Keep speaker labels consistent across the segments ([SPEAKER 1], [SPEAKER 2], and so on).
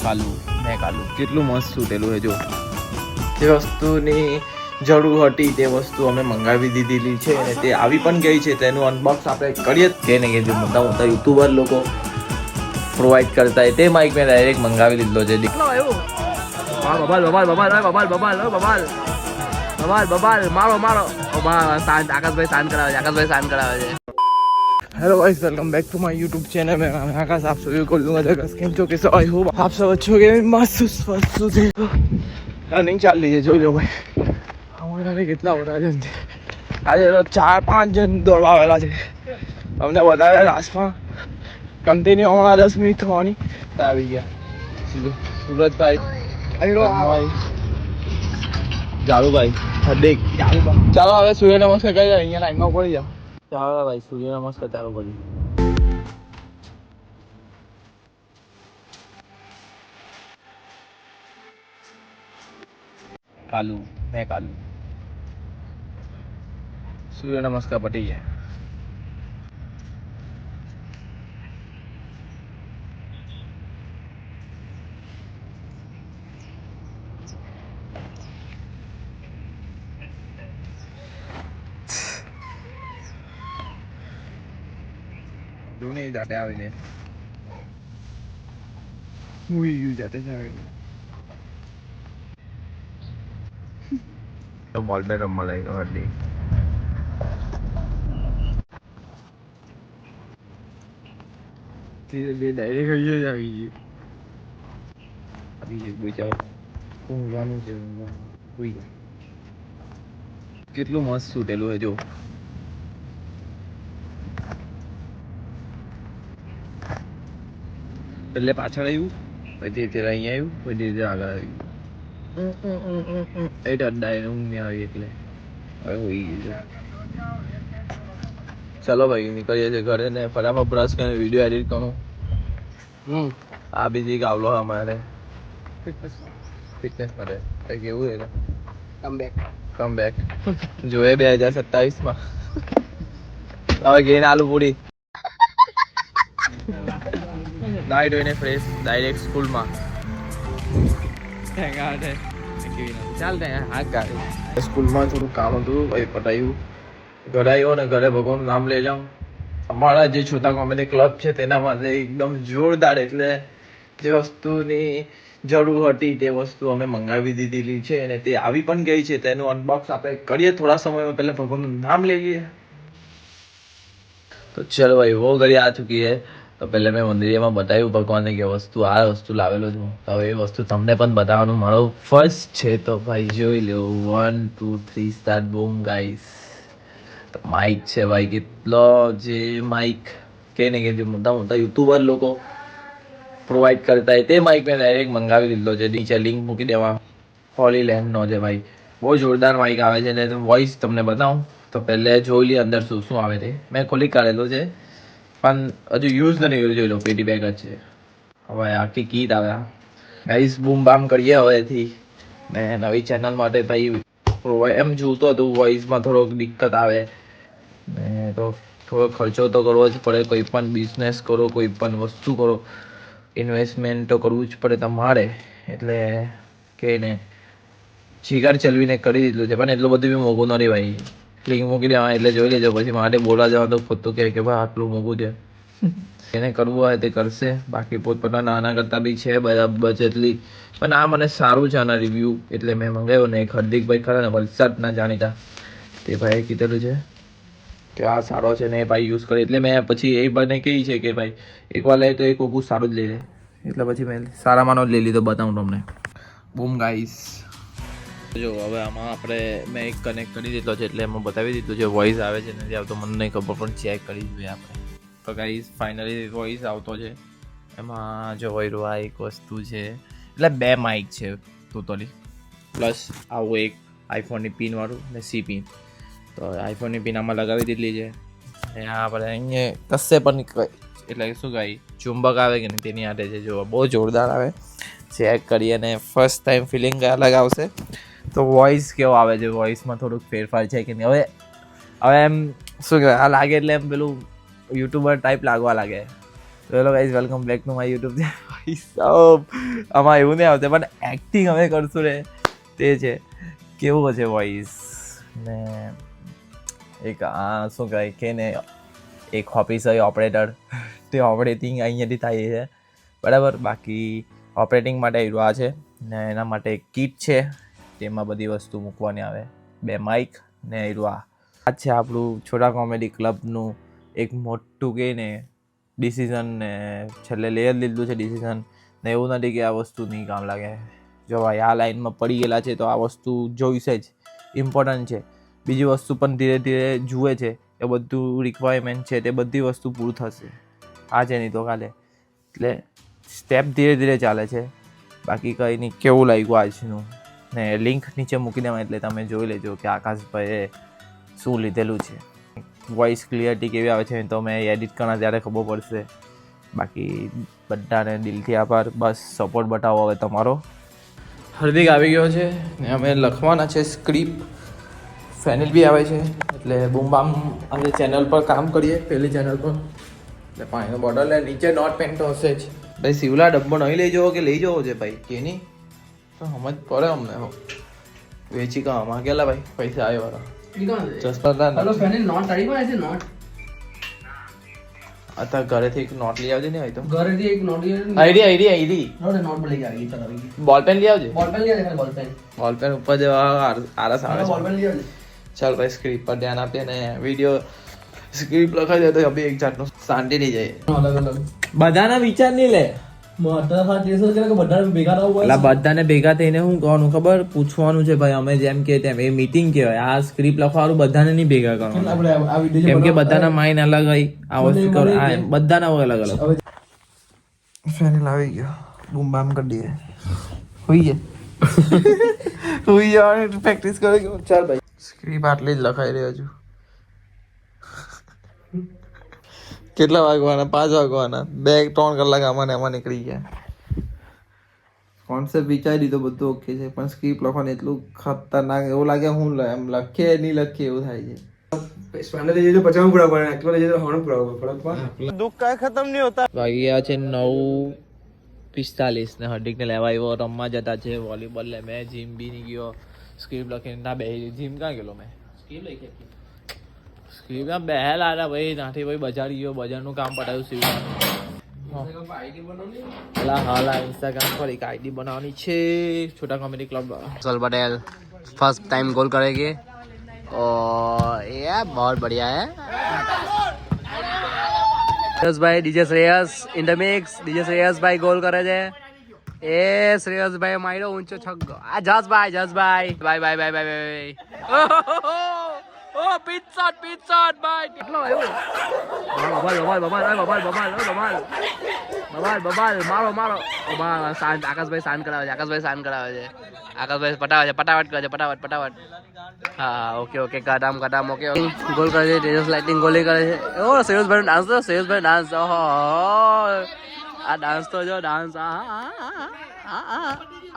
[SPEAKER 1] કાલું મેં કાલું કેટલું મસ્ત છૂટેલું છે જો. જે વસ્તુની જરૂર હતી તે વસ્તુ અમે મંગાવી દીધેલી છે અને તે આવી પણ ગઈ છે. તેનું અનબોક્સ આપણે કરીએ કે ને કે જે મોટા મોટા યુટ્યુબર લોકો પ્રોવાઈડ કરતા હોય તે માઇક મેં ડાયરેક્ટ મંગાવી લીધો છે. બબાલ બબાલ બબાલ બબાલ બબાલ બબાલ બબાલ બબાલ મારો મારો શાંત આકાશભાઈ શાંત કરાવે છે. આકાશભાઈ શાંત કરાવે છે. Hello guys, welcome back to my YouTube channel में मैं आकाश आप सभी को लूँगा जगह केम છો કે आई होप आप सब अच्छे होंगे. मस्त स्वस्थ थे रनिंग ચાલ રહી છે. જોઈ લો ભાઈ અમારા કેટલા બધા જણ છે. આજે 4-5 જણ દોડવા આવેલા છે. અમને બતાવ્યા લાસ્ટમાં કન્ટિન્યુ હમણાં 10 મિનિટ થવાની આવી ગયા. સુરજભાઈ જાલુભાઈ હદેક ચાલો હવે સૂર્ય નમસ્કાર કરી અહીંયા લાઈનમાં પડી જાઓ. ચાલો ભાઈ સૂર્ય નમસ્કાર ચાલુ કરી. કાલું મેં કાલું સૂર્ય નમસ્કાર પટી ગયા. ધોની જાતે આવીને હુઈ ગયું જાતે જ આવીને તો બોલ બે રમવા લઈ ગયો હરડી. ધીરે ધીરે ડાયરેક્ટ અહીંયા જ આવી ગઈ. આવી ગઈ બચાવ ઊંઘવાનું છે. હુઈ કેટલું મસ્ત છૂટેલું છે જો. એટલે પાછળ આવ્યું પછી અત્યારે અહીંયા આવ્યું પછી રીતે આગળ આવ્યું. એ અડ્ડા ઊંઘ નહીં આવી એટલે હવે હોઈ ગયું છે. ચલો ભાઈ નીકળીએ છીએ ઘરે ને ફટાફટ બ્રશ કરીને વિડીયો એડિટ કરું. આ બીજી ગાવલો અમારે ફિટનેસ માટે કંઈક એવું છે કમ બેક જોઈએ 2027 હવે ગઈને આલુ પૂરી નાઈ ધોઈને ફ્રેશ ડાયરેક્ટ સ્કૂલમાં. ચાલતા હા ગાડી સ્કૂલમાં થોડું કામ હતું ભાઈ પટાયું. ઘરે આવ્યો ને ઘરે ભગવાનનું નામ લઈ જાઉં. અમારા જે છોટા કોમેડી ક્લબ છે તેના માટે એકદમ જોરદાર એટલે જે વસ્તુની જરૂર હતી તે વસ્તુ અમે મંગાવી દીધેલી છે અને તે આવી પણ ગઈ છે. તેનું અનબોક્સ આપણે કરીએ થોડા સમયમાં. પહેલા ભગવાનનું નામ લઈએ. તો ચલો ભાઈ વો ઘડી આ ચૂકી है. તો પહેલાં મેં મંદિરમાં બતાવ્યું ભગવાનને કે આ વસ્તુ લાવેલો છું. હવે એ વસ્તુ તમને પણ બતાવવાનું મારો ફર્સ્ટ છે. તો ભાઈ જોઈ લો 1 2 3 સ્ટાર્ટ બૂમ ગાઈસ. તો માઇક છે ભાઈ. કેટલો જે માઇક કે ને કે જે મોટા મોટા યુટ્યુબર લોકો પ્રોવાઈડ કરતા હોય તે માઇક મેં ડાયરેક્ટ મંગાવી દીધો છે. નીચે લિંક મૂકી દેવા. હોલી લેન્ડનો છે ભાઈ. બહુ જોરદાર માઇક આવે છે ને વોઇસ તમને બતાવું તો પહેલે જોઈ લઈએ અંદર શું શું આવે તે. મેં ખોલી કાઢેલો છે પણ હજુ યુઝ નથી કર્યું. જોઈ લો પેટી બેગ જ છે. હવે આખી કીટ આવે ગાઈસ. બૂમ બામ કરીએ હવેથી. ને નવી ચેનલ માટે ભાઈ એમ જોતો હતું વોઇસમાં થોડોક દિક્કત આવે ને તો થોડો ખર્ચો તો કરવો જ પડે. કોઈ પણ બિઝનેસ કરો કોઈ પણ વસ્તુ કરો ઇન્વેસ્ટમેન્ટ તો કરવું જ પડે તમારે. એટલે કે ને શિકાર ચલવીને કરી દીધું છે પણ એટલું બધું બી મોંઘું નથી ભાઈ. લિંક મૂકી દેવા એટલે જોઈ લેજો. પછી માટે બોલવા જવા તો ખોટું કહે કે ભાઈ આટલું મોંઘું છે. એને કરવું હોય તે કરશે. બાકી પોતપોતાના નાના કરતા બી છે બધા બજેટલી. પણ આ મને સારું છે આના રિવ્યૂ એટલે મેં મંગાવ્યો ને. એક હાર્દિકભાઈ ખરા ને વલસાડના જાણીતા તે ભાઈએ કીધેલું છે કે આ સારો છે ને એ ભાઈ યુઝ કરે. એટલે મેં પછી એ ભાઈને કહી છે કે ભાઈ એકવાર લે તો એક કોકું સારું જ લઈ લે. એટલે પછી મેં સારામાંનો જ લઈ લીધો. બતાવું તમને. બૂમ ગાઈસ જો હવે આમાં આપણે મેં એક કનેક્ટ કરી દીધો છે એટલે એમાં બતાવી દીધું છે. વોઇસ આવે છે નથી આવતો મને નહીં ખબર પણ ચેક કરી જોઈએ આપણે. તો ગાઈસ ફાઇનલી વોઇસ આવતો છે. એમાં જો હોય આ એક વસ્તુ છે એટલે 2 માઇક છે ટોટલી પ્લસ આવું એક આઈફોનની પિનવાળું ને સી પિન. તો આઈફોનની પિન આમાં લગાવી દીધેલી છે. અને આ આપણે અહીંયા કશે પણ એટલે શું કહે ચુંબક આવે કે નહીં તેની આટે છે. જો બહુ જોરદાર આવે. ચેક કરીએ અને ફર્સ્ટ ટાઈમ ફિલિંગ અલગ આવશે. તો વોઇસ કેવો આવે છે. વોઇસમાં થોડુંક ફેરફાર છે કે નહીં. હવે એમ શું કહેવાય આ લાગે એટલે એમ પેલું યુટ્યુબર ટાઈપ લાગવા લાગે. તો hello guys welcome back to my YouTube channel. ભાઈ સાહેબ આમાં એવું નહીં આવતું પણ એક્ટિંગ અમે કરશું ને તે છે કેવું છે વોઇસ ને એક શું કહે કે ને એક ઓફિસ હોય ઓપરેટર તે ઓપરેટિંગ અહીંયાથી થાય છે બરાબર. બાકી ઓપરેટિંગ માટે આ છે ને એના માટે એક કીટ છે તેમાં બધી વસ્તુ મૂકવાની આવે, 2 માઇક ને આ છે આપણું છોટા કોમેડી ક્લબનું એક મોટું કહે ને ડિસિઝન ને છેલ્લે લઈ જ લીધું છે ડિસિઝન ને એવું નથી કે આ વસ્તુ નહીં કામ લાગે. જો ભાઈ આ લાઈનમાં પડી ગયેલા છે તો આ વસ્તુ જોઈશે જ, ઇમ્પોર્ટન્ટ છે. બીજી વસ્તુ પણ ધીરે ધીરે જુએ છે એ બધું રિક્વાયરમેન્ટ છે તે બધી વસ્તુ પૂરું થશે આજે નહીં તો કાલે, એટલે સ્ટેપ ધીરે ધીરે ચાલે છે. બાકી કંઈ નહીં. કેવું લાગ્યું આજનું ને લિંક નીચે મૂકી દેવા એટલે તમે જોઈ લેજો કે આકાશભાઈએ શું લીધેલું છે. વોઇસ ક્લિયરિટી કેવી આવે છે તો મેં એડિટ કરવા ત્યારે ખબર પડશે. બાકી બધાને દિલથી આભાર. બસ સપોર્ટ બતાવો હવે તમારો. હાર્દિક આવી ગયો છે ને અમે લખવાના છે સ્ક્રિપ્ટ. ફેનિલ બી આવે છે એટલે બૂમ બામ અમે ચેનલ પર કામ કરીએ, પહેલી ચેનલ પર. એટલે પાણીનો બોટલ ને નીચે નોટ પેન તો હશે જ ભાઈ. શિવલા ડબ્બો નહીં લઈ જવો કે લઈ જવો છે ભાઈ કે નહીં તો સમજ પડે અમને. હો વેચી કામાં ગયેલા ભાઈ પૈસા આવ્યા અત્યારે ઘરેથી એક નોટ લઈ આવજે ને ભાઈ. તો ઘરેથી એક નોટ આઈડી બોલ પેન લઈ આવજે. બોલ પેન ઉપર જેવા આરસ આવે છે. ચાલ ભાઈ સ્ક્રિપ્ટ પર ધ્યાન આપીએ ને વિડીયો સ્ક્રિપ્ટ લખાઈ દે તો અભી એક જાતનું શાંતિ નહીં જાય. અલગ અલગ બધાના વિચાર નહીં લે, બધાને ભેગા થઈને હું કહવાનું ખબર પૂછવાનું છે ભાઈ. અમે જેમ કે તેમ એ મીટિંગ કહેવાય. આ સ્ક્રિપ્ટ લખવાનું બધાને નહીં ભેગા કરવાનું કેમ કે બધાના માઇન્ડ અલગ હોય. આ વસ્તુ બધાના હોય અલગ અલગ. ફેનિલ આવી ગયો, બૂમ બામ કરી દઈએ. હોઈ જાય હોઈ જવાની પ્રેક્ટિસ કરે. ચાલ ભાઈ સ્ક્રિપ્ટ આટલી જ લખાઈ રહ્યો છું. કેટલા વાગવાના? 5 વાગવાના. 2-3 કલાક આમાં એમાં નીકળી ગયા. કોન્સેપ્ટ વિચારી દીધો, બધું ઓકે છે પણ સ્ક્રિપ્ટ લખવાનું એટલું ખતરનાક એવું લાગે હું એમ લખીએ નહીં લખીએ એવું થાય છે. દુઃખ કાંઈ ખતમ નહીં હોતા. વાગી ગયા છે 9:45 ને હાર્દિકને લેવા આવ્યો. રમવા જતા છે વોલીબોલ લે. મેં જીમ બી નહીં ગયો. સ્ક્રિપ્ટ લખીને ના બેસી. જીમ ક્યાં ગયેલો મેં? સ્ક્રિપ્ટ બેહેલા હતા ભાઈ. ત્યાંથી ભાઈ બજાર ગયો, બજારનું કામ પટાયું. શિવ હાલા इंस्टाग्राम पर एक आईडी बनानी છે छोटा कॉमेडी क्लब. सल पटेल फर्स्ट टाइम गोल करेंगे और ये बहुत बढ़िया है. श्रेयस भाई DJ Shreyas in the mix. DJ Shreyas भाई गोल करे છે. એ શ્રેયસ ભાઈ માર્યો ઊંચો છગ્ગો. આ જસભાઈ બાય બાય બાય બાય. ઓ પિચ શોટ ભાઈ. કેટલો આવ્યો બબાલ મારો. આકાશભાઈ શાંત કરાવે છે. આકાશભાઈ પટાવટ કરે છે. ફટાફટ. હા ઓકે કદામ ઓકે. ગોલ કરે છે. તેજસ લાઇટિંગ ગોલી કરે છે. ઓ શ્રેયસભાઈ ડાન્સ. ઓહો આ ડાન્સ તો જો ડાન્સ.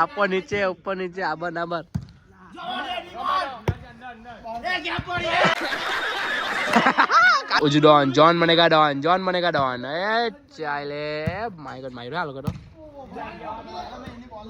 [SPEAKER 1] આપો નીચે ઉપર નીચે આબર. उजडॉन जॉन बनेगा डॉन. ए चाले माय गॉड माय हाल करो.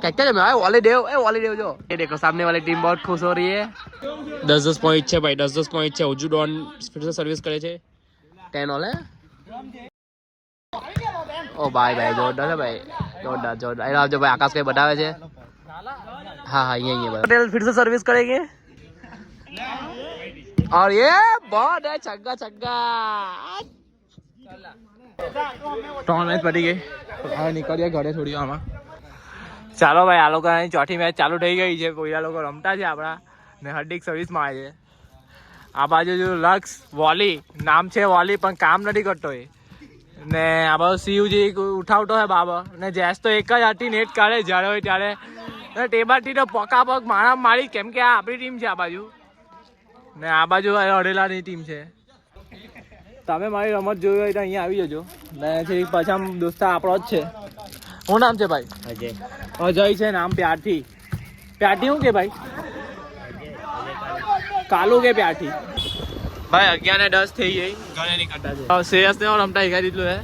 [SPEAKER 1] क्या है मैं वॉली देव जो ये देखो सामने वाली टीम बहुत खुश हो रही है. 10 पॉइंट છે ભાઈ. 10 पॉइंट છે. उजडॉन फिर से सर्विस करे છે. 10 ऑल है. ओ भाई जोरदार है भाई. जोरदार अरे जो भाई आकाश के बतावे છે. हाँ ये पटेल फिर से सर्विस करेंगे और ये बहुत है. छक्का 3 मैच पड़ी गई. હવે નીકળીએ ઘરે થોડી આમાં. ચાલો ભાઈ આ લોકો ચોથી મેચ ચાલુ થઈ ગઈ છે. કોઈલા લોકો રમતા છે આપણા ને હાર્દિક સર્વિસમાં આવે છે. આ બાજુ જો લક્ષ વોલી નામ છે વોલી પણ કામ નથી કરતો એ. ને આ બાજુ શિવજી ઉઠાવતો હોય બાબા ને જેસ તો એક જ હતી નેટ કાઢે જ્યારે હોય ત્યારે. ટેબાથી તો પકાપક મારા મારી કેમ કે આ આપણી ટીમ છે આ બાજુ ને આ બાજુ અડેલાની ટીમ છે. તમે મારી રમત જોઈ હોય તો અહીંયા આવી જજો ને પાછા દોસ્તા આપણો જ છે. શું નામ છે ભાઈ? અજય છે નામ. પ્યારથી શું કે ભાઈ? કાલુ કે પ્યારથી ભાઈ. 11:10 થઈ ગઈ. ઘરે નીકળતા છે. શ્રેયસ ને રમતા શીખાઈ દીધું હે.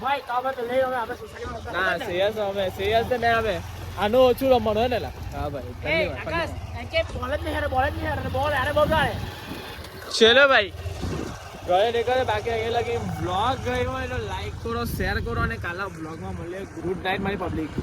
[SPEAKER 2] ભાઈ તો આપણે તો લઈ અમે આપણે સોસાયટીમાં
[SPEAKER 1] ના સિરિયસ અમે સિરિયસ તો નહીં અમે આનું ઓછું રમવાનું હોય ને લા હા ભાઈ
[SPEAKER 2] એ આકાશ કે બોલ જ નહીં હેરે બોલ યાર બહુ ગાળે
[SPEAKER 1] ચલો ભાઈ ઘરે નીકળે બાકી અહીંયા લગી બ્લોગ ગયો હોય તો લાઈક કરો શેર કરો અને કાલા બ્લોગમાં મળીએ ગુડ નાઇટ મારી પબ્લિક